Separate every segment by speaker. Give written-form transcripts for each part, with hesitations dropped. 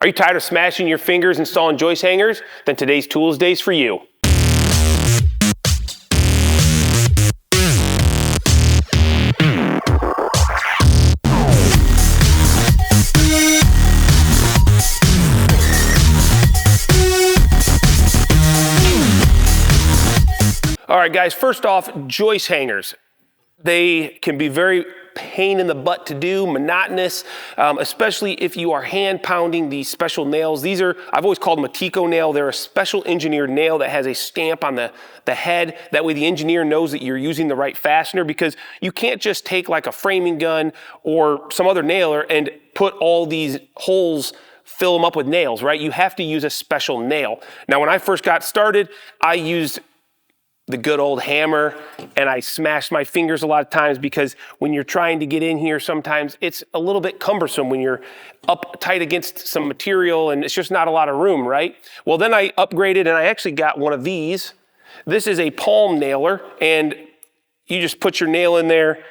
Speaker 1: Are you tired of smashing your fingers installing joist hangers? Then today's tool is days for you. All right, guys, first off, joist hangers. They can be very pain in the butt to do, monotonous, especially if you are hand pounding these special nails. These are, I've always called them a Tico nail. They're a special engineered nail that has a stamp on the head. That way the engineer knows that you're using the right fastener, because you can't just take like a framing gun or some other nailer and put all these holes, fill them up with nails, right? You have to use a special nail. Now, when I first got started, I used the good old hammer, and I smashed my fingers a lot of times, because when you're trying to get in here, sometimes it's a little bit cumbersome when you're up tight against some material and it's just not a lot of room, right? Well, then I upgraded and I actually got one of these. This is a palm nailer, and you just put your nail in there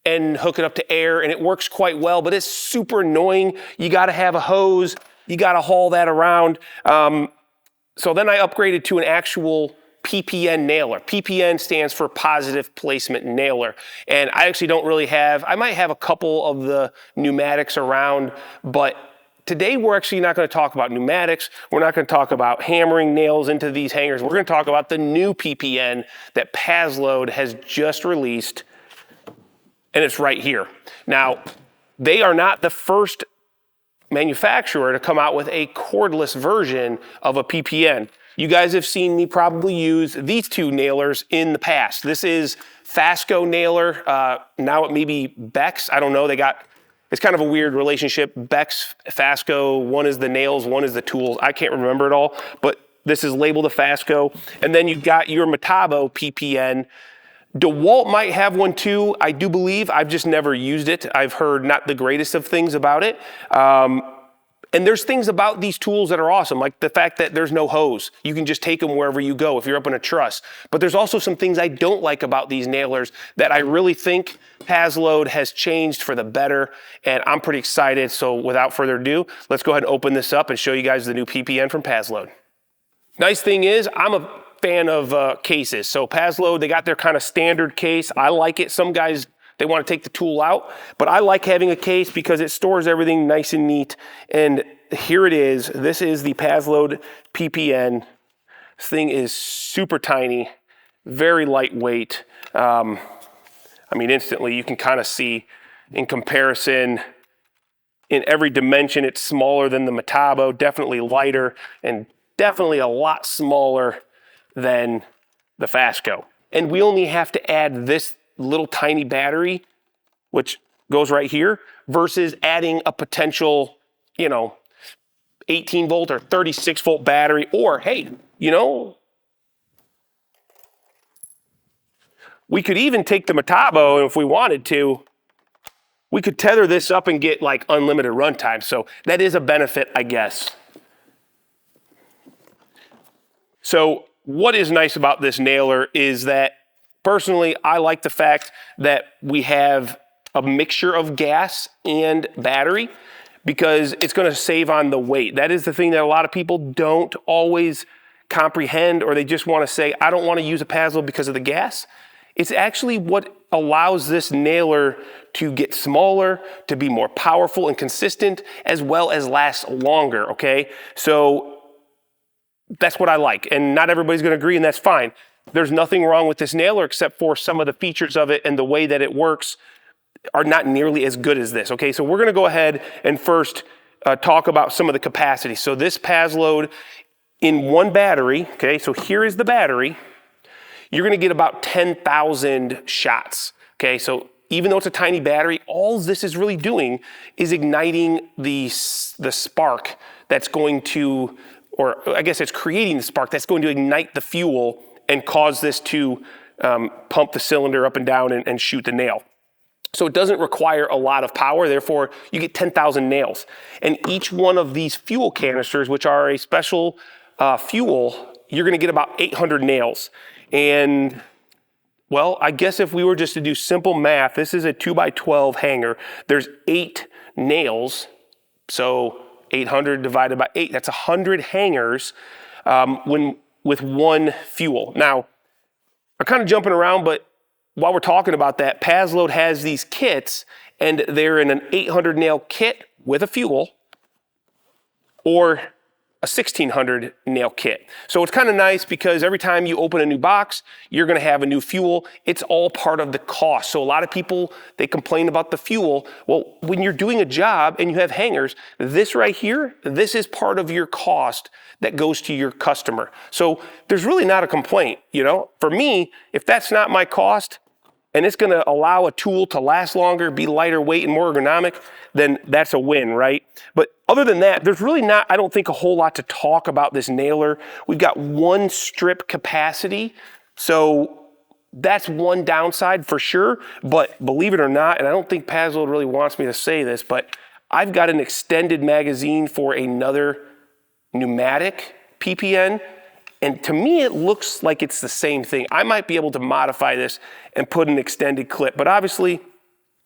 Speaker 1: and hook it up to air, and it works quite well, but it's super annoying. You gotta have a hose, you gotta haul that around. So then I upgraded to an actual PPN nailer. PPN stands for positive placement nailer. And I actually don't really have, I might have a couple of the pneumatics around, but today we're actually not going to talk about pneumatics. We're not going to talk about hammering nails into these hangers. We're going to talk about the new PPN that Paslode has just released, and it's right here. Now, they are not the first manufacturer to come out with a cordless version of a PPN. You guys have seen me probably use these two nailers in the past. This is Fasco nailer. Now it may be Bex. I don't know. It's kind of a weird relationship. Bex, Fasco, one is the nails, one is the tools. I can't remember it all, but this is labeled a Fasco. And then you've got your Metabo PPN. DeWalt might have one too, I do believe. I've just never used it. I've heard not the greatest of things about it. And there's things about these tools that are awesome, like the fact that there's no hose. You can just take them wherever you go if you're up in a truss. But there's also some things I don't like about these nailers that I really think Paslode has changed for the better, and I'm pretty excited. So without further ado, let's go ahead and open this up and show you guys the new PPN from Paslode. Nice thing is, I'm a fan of cases. So Paslode, they got their kind of standard case. I like it. Some guys, they want to take the tool out, but I like having a case because it stores everything nice and neat. And here it is. This is the Paslode PPN. This thing is super tiny, very lightweight. I mean, instantly you can kind of see in comparison in every dimension, it's smaller than the Metabo, definitely lighter, and definitely a lot smaller than the Fasco. And we only have to add this little tiny battery, which goes right here, versus adding a potential, 18 volt or 36 volt battery, or hey, we could even take the Metabo, and if we wanted to, we could tether this up and get like unlimited runtime. So that is a benefit, I guess. So what is nice about this nailer is that personally, I like the fact that we have a mixture of gas and battery, because it's going to save on the weight. That is the thing that a lot of people don't always comprehend, or they just want to say, I don't want to use a Paslode because of the gas. It's actually what allows this nailer to get smaller, to be more powerful and consistent, as well as last longer, okay? So that's what I like, and not everybody's going to agree, and that's fine. There's nothing wrong with this nailer except for some of the features of it and the way that it works are not nearly as good as this, okay? So we're gonna go ahead and first talk about some of the capacity. So this Paslode in one battery, okay, so here is the battery, you're gonna get about 10,000 shots, okay? So even though it's a tiny battery, all this is really doing is igniting the spark that's going to, or I guess it's creating the spark that's going to ignite the fuel and cause this to pump the cylinder up and down and shoot the nail. So it doesn't require a lot of power, therefore you get 10,000 nails. And each one of these fuel canisters, which are a special fuel, you're gonna get about 800 nails. And well, I guess if we were just to do simple math, this is a 2x12 hanger. There's 8 nails, so 800 divided by 8, that's 100 hangers with one fuel. Now, I'm kind of jumping around, but while we're talking about that, Paslode has these kits, and they're in an 800 nail kit with a fuel, or a 1600 nail kit. So it's kind of nice because every time you open a new box, you're gonna have a new fuel. It's all part of the cost. So a lot of people, they complain about the fuel. Well, when you're doing a job and you have hangers, this right here, this is part of your cost that goes to your customer. So there's really not a complaint, you know? For me, if that's not my cost, and it's gonna allow a tool to last longer, be lighter weight and more ergonomic, then that's a win, right? But other than that, there's really not, I don't think, a whole lot to talk about this nailer. We've got one strip capacity, so that's one downside for sure. But believe it or not, and I don't think Paslode really wants me to say this, but I've got an extended magazine for another pneumatic PPN. And to me, it looks like it's the same thing. I might be able to modify this and put an extended clip. But obviously,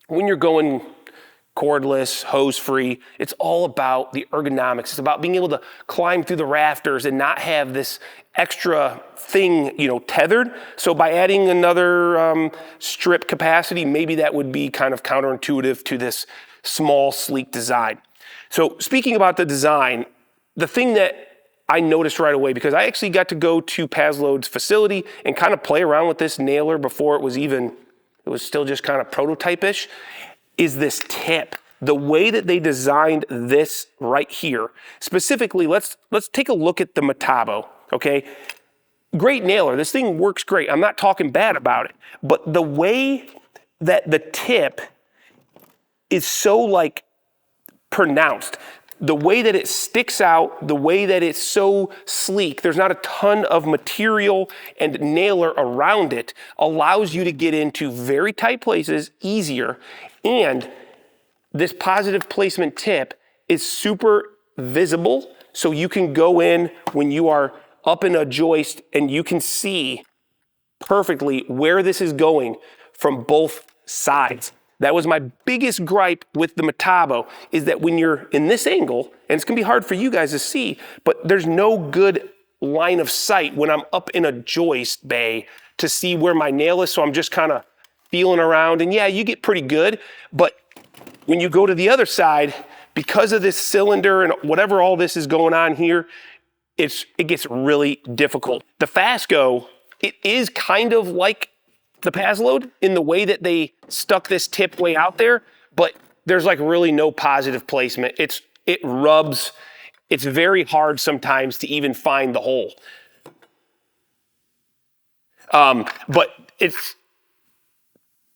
Speaker 1: when you're going cordless, hose-free, it's all about the ergonomics. It's about being able to climb through the rafters and not have this extra thing, you know, tethered. So by adding another strip capacity, maybe that would be kind of counterintuitive to this small, sleek design. So speaking about the design, the thing that I noticed right away, because I actually got to go to Paslode's facility and kind of play around with this nailer before it was still just kind of prototype-ish, is this tip. The way that they designed this right here. Specifically, let's take a look at the Metabo, okay? Great nailer, this thing works great. I'm not talking bad about it, but the way that the tip is so like pronounced, the way that it sticks out, the way that it's so sleek, there's not a ton of material and nailer around it, allows you to get into very tight places easier. And this positive placement tip is super visible, so you can go in when you are up in a joist and you can see perfectly where this is going from both sides. That was my biggest gripe with the Metabo, is that when you're in this angle, and it's gonna be hard for you guys to see, but there's no good line of sight when I'm up in a joist bay to see where my nail is, so I'm just kind of feeling around, and yeah, you get pretty good, but when you go to the other side, because of this cylinder and whatever all this is going on here, it gets really difficult. The Fasco, it is kind of like the Paslode in the way that they stuck this tip way out there, but there's like really no positive placement. It rubs. It's very hard sometimes to even find the hole. But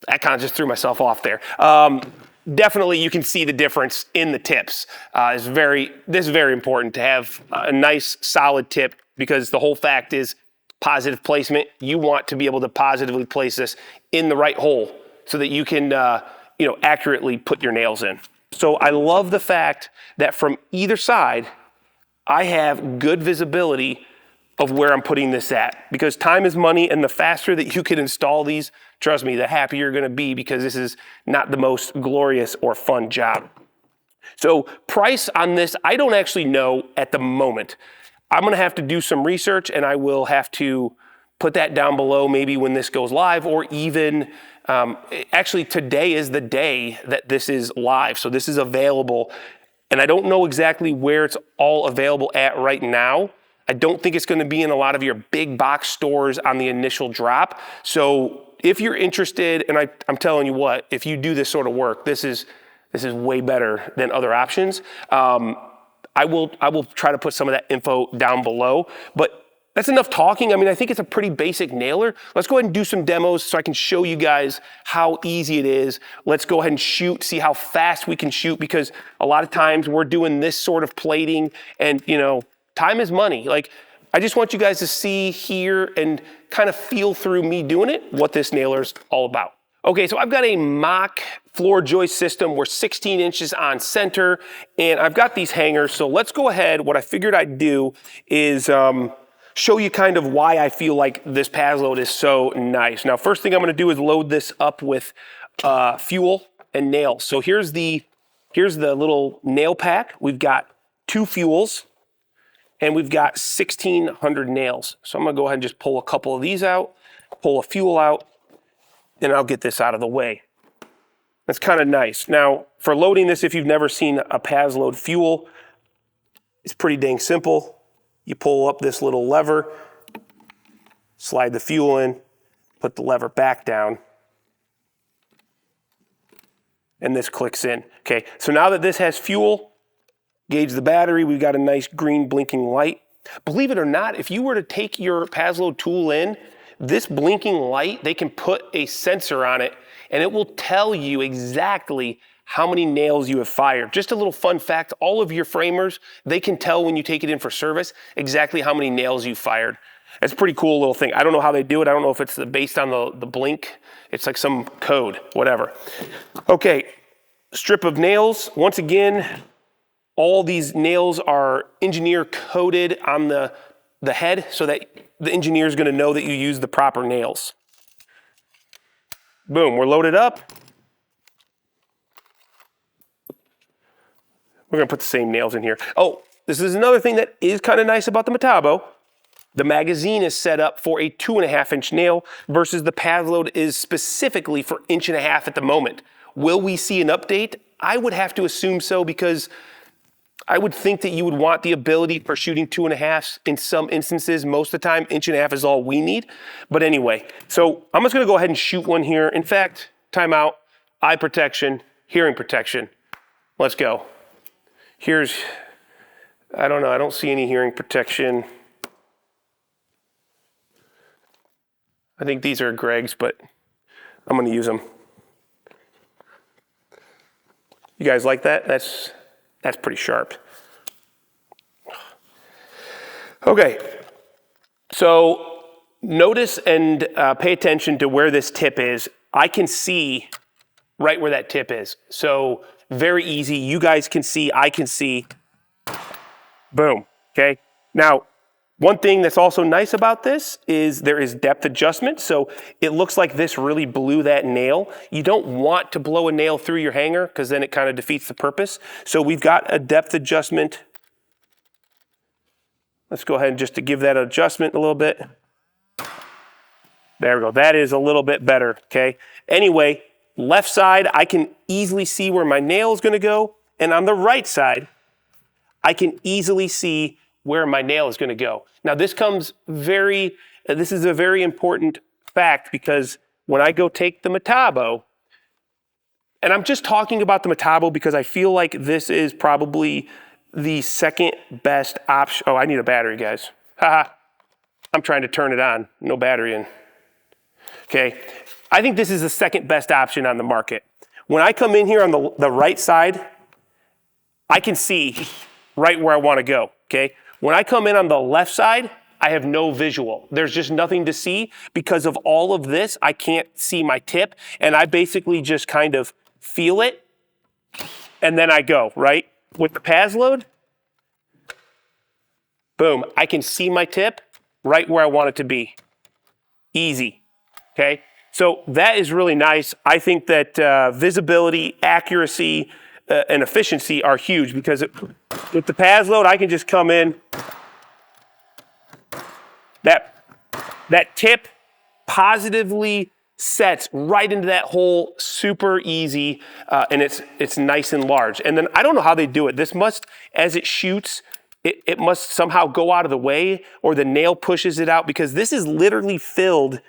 Speaker 1: I kind of just threw myself off there. Definitely you can see the difference in the tips. This is very important to have a nice solid tip, because the whole fact is positive placement. You want to be able to positively place this in the right hole so that you can accurately put your nails in. So I love the fact that from either side, I have good visibility of where I'm putting this at, because time is money, and the faster that you can install these, trust me, the happier you're gonna be, because this is not the most glorious or fun job. So price on this, I don't actually know at the moment. I'm gonna have to do some research, and I will have to put that down below maybe when this goes live, or even, actually today is the day that this is live. So this is available, and I don't know exactly where it's all available at right now. I don't think it's gonna be in a lot of your big box stores on the initial drop. So if you're interested, and I'm telling you what, if you do this sort of work, this is way better than other options. I will try to put some of that info down below, but that's enough talking. I mean, I think it's a pretty basic nailer. Let's go ahead and do some demos so I can show you guys how easy it is. Let's go ahead and shoot, see how fast we can shoot, because a lot of times we're doing this sort of plating, and time is money. Like, I just want you guys to see, hear, and kind of feel through me doing it, what this nailer is all about. Okay, so I've got a mock floor joist system. We're 16 inches on center, and I've got these hangers. So let's go ahead. What I figured I'd do is show you kind of why I feel like this Paslode is so nice. Now, first thing I'm gonna do is load this up with fuel and nails. So here's the little nail pack. We've got 2 fuels, and we've got 1,600 nails. So I'm gonna go ahead and just pull a couple of these out, pull a fuel out, and I'll get this out of the way. That's kind of nice. Now, for loading this, if you've never seen a Paslode fuel, it's pretty dang simple. You pull up this little lever, slide the fuel in, put the lever back down, and this clicks in. Okay, so now that this has fuel, gauge the battery, we've got a nice green blinking light. Believe it or not, if you were to take your Paslode tool in, this blinking light, they can put a sensor on it and it will tell you exactly how many nails you have fired. Just a little fun fact, all of your framers, they can tell when you take it in for service exactly how many nails you fired. It's a pretty cool little thing. I don't know how they do it. I don't know if it's based on the blink. It's like some code, whatever. Okay, strip of nails. Once again, all these nails are engineer coded on the head so that the engineer is going to know that you use the proper nails. Boom, we're loaded up. We're going to put the same nails in here. Oh, this is another thing that is kind of nice about the Metabo. The magazine is set up for a 2.5-inch nail versus the Paslode is specifically for 1.5 inches at the moment. Will we see an update? I would have to assume so, because I would think that you would want the ability for shooting 2.5s in some instances. Most of the time, 1.5 inches is all we need. But anyway, so I'm just gonna go ahead and shoot one here. In fact, timeout, eye protection, hearing protection. Let's go. Here's, I don't know, I don't see any hearing protection. I think these are Greg's, but I'm gonna use them. You guys like that? That's pretty sharp. Okay, so notice and pay attention to where this tip is. I can see right where that tip is. So very easy, you guys can see, I can see. Boom, okay? Now, one thing that's also nice about this is there is depth adjustment. So it looks like this really blew that nail. You don't want to blow a nail through your hanger because then it kind of defeats the purpose. So we've got a depth adjustment. Let's go ahead and just to give that adjustment a little bit. There we go. That is a little bit better, okay? Anyway, left side, I can easily see where my nail is going to go. And on the right side, I can easily see where my nail is going to go. Now this is a very important fact, because when I go take the Metabo, and I'm just talking about the Metabo because I feel like this is probably the second best option. Oh, I need a battery, guys. Haha, I'm trying to turn it on, no battery in. Okay, I think this is the second best option on the market. When I come in here on the right side, I can see right where I want to go, okay? When I come in on the left side, I have no visual. There's just nothing to see because of all of this. I can't see my tip, and I basically just kind of feel it, and then I go, right? With the Paslode, boom, I can see my tip right where I want it to be. Easy, okay? So that is really nice. I think that visibility, accuracy, and efficiency are huge, because with the Paslode, I can just come in. That tip positively sets right into that hole, super easy, and it's nice and large. And then I don't know how they do it. This must, as it shoots, it must somehow go out of the way, or the nail pushes it out, because this is literally filled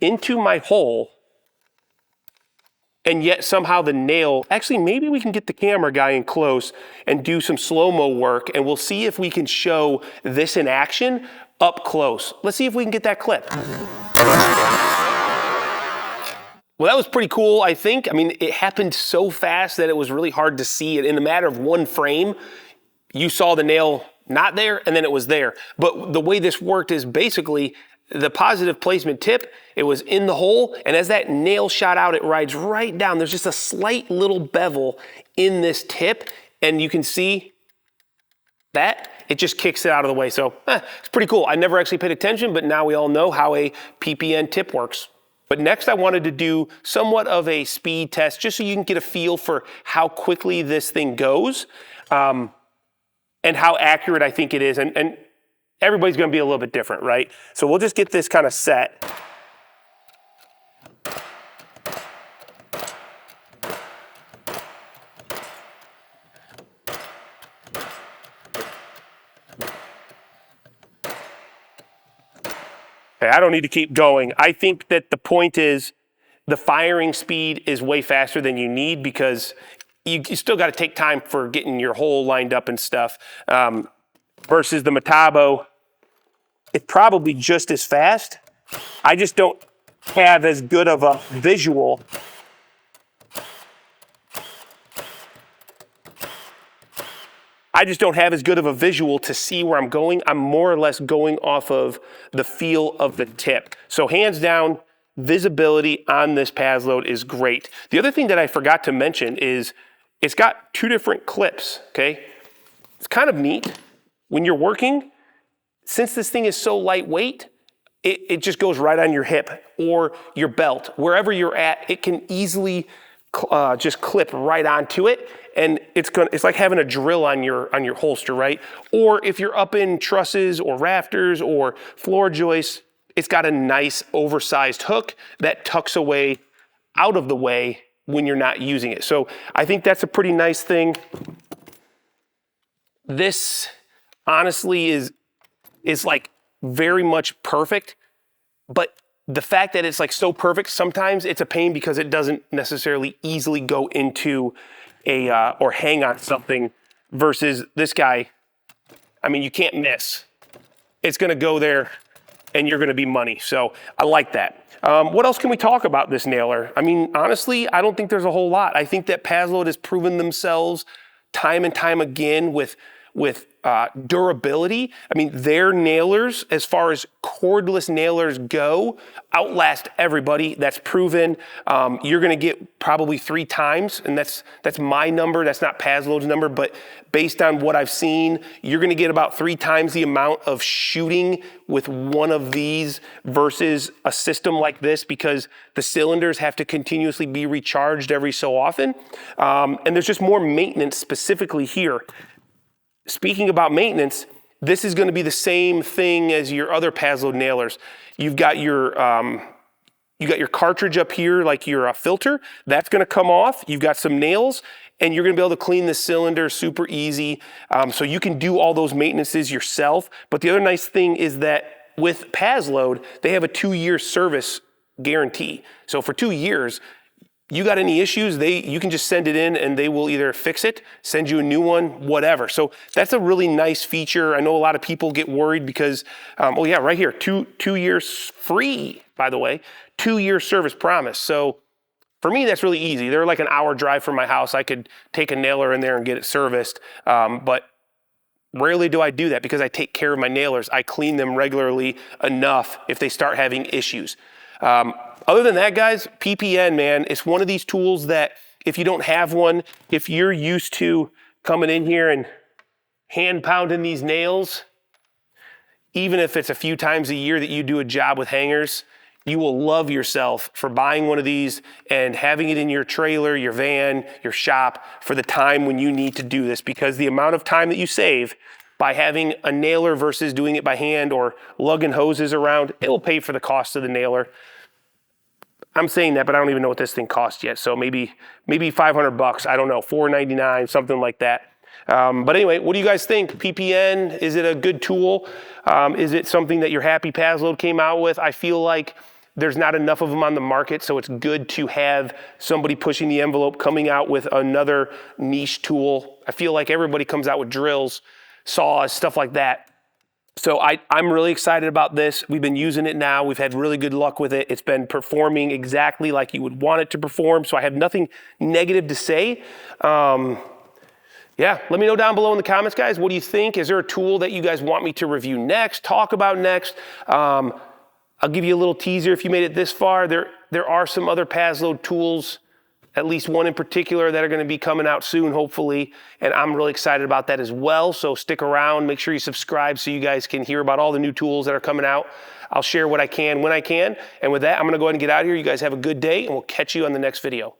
Speaker 1: into my hole. And yet somehow the nail, actually maybe we can get the camera guy in close and do some slow-mo work, and we'll see if we can show this in action up close. Let's see if we can get that clip. Well, that was pretty cool, I think. I mean, it happened so fast that it was really hard to see it. In a matter of one frame, you saw the nail not there, and then it was there. But the way this worked is basically the positive placement tip, it was in the hole, and as that nail shot out, it rides right down. There's just a slight little bevel in this tip, and you can see that it just kicks it out of the way. So it's pretty cool. I never actually paid attention, but now we all know how a PPN tip works. But next I wanted to do somewhat of a speed test, just so you can get a feel for how quickly this thing goes. and how accurate I think it is. And everybody's gonna be a little bit different, right? So we'll just get this kind of set. Okay, I don't need to keep going. I think that the point is the firing speed is way faster than you need because you still got to take time for getting your hole lined up and stuff. Versus the Metabo, it's probably just as fast. I just don't have as good of a visual. I just don't have as good of a visual to see where I'm going. I'm more or less going off of the feel of the tip. So hands down, visibility on this Paslode is great. The other thing that I forgot to mention is it's got 2 different clips, okay? It's kind of neat. When you're working, since this thing is so lightweight, it just goes right on your hip or your belt. Wherever you're at, it can easily just clip right onto it, and it's like having a drill on your holster, right? Or if you're up in trusses or rafters or floor joists, it's got a nice oversized hook that tucks away out of the way when you're not using it. So I think that's a pretty nice thing. This honestly is like very much perfect, but the fact that it's like so perfect, sometimes it's a pain because it doesn't necessarily easily go into a, or hang on something, versus this guy, I mean, you can't miss. It's gonna go there and you're gonna be money. So I like that. What else can we talk about this nailer? I mean, honestly, I don't think there's a whole lot. I think that Paslode has proven themselves time and time again with durability. I mean, their nailers, as far as cordless nailers go, outlast everybody. That's proven. You're gonna get probably 3 times, and that's my number, that's not Paslode's number, but based on what I've seen, you're gonna get about 3 times the amount of shooting with one of these versus a system like this, because the cylinders have to continuously be recharged every so often. And there's just more maintenance specifically here. Speaking about maintenance, this is going to be the same thing as your other Paslode nailers. You've got your cartridge up here, like your filter. That's going to come off. You've got some nails, and you're going to be able to clean the cylinder super easy. So you can do all those maintenances yourself. But the other nice thing is that with Paslode, they have a 2-year service guarantee. So for 2 years, you got any issues, you can just send it in and they will either fix it, send you a new one, whatever. So that's a really nice feature. I know a lot of people get worried because, oh yeah, right here, two years free, by the way, 2-year service promise. So for me, that's really easy. They're like an hour drive from my house. I could take a nailer in there and get it serviced. But rarely do I do that because I take care of my nailers. I clean them regularly enough if they start having issues. Other than that, guys, PPN, man, it's one of these tools that if you don't have one, if you're used to coming in here and hand pounding these nails, even if it's a few times a year that you do a job with hangers, you will love yourself for buying one of these and having it in your trailer, your van, your shop for the time when you need to do this, because the amount of time that you save by having a nailer versus doing it by hand or lugging hoses around, it will pay for the cost of the nailer. I'm saying that, but I don't even know what this thing costs yet. So maybe $500, I don't know, $4.99, something like that. But anyway, what do you guys think? PPN, is it a good tool? Is it something that you're happy Paslode came out with? I feel like there's not enough of them on the market, so it's good to have somebody pushing the envelope, coming out with another niche tool. I feel like everybody comes out with drills, saws, stuff like that. So I'm really excited about this. We've been using it now. We've had really good luck with it. It's been performing exactly like you would want it to perform. So I have nothing negative to say. Yeah, let me know down below in the comments, guys. What do you think? Is there a tool that you guys want me to review next, talk about next? I'll give you a little teaser if you made it this far. There are some other Paslode tools, at least one in particular, that are going to be coming out soon, hopefully. And I'm really excited about that as well. So stick around, make sure you subscribe so you guys can hear about all the new tools that are coming out. I'll share what I can when I can. And with that, I'm going to go ahead and get out of here. You guys have a good day, and we'll catch you on the next video.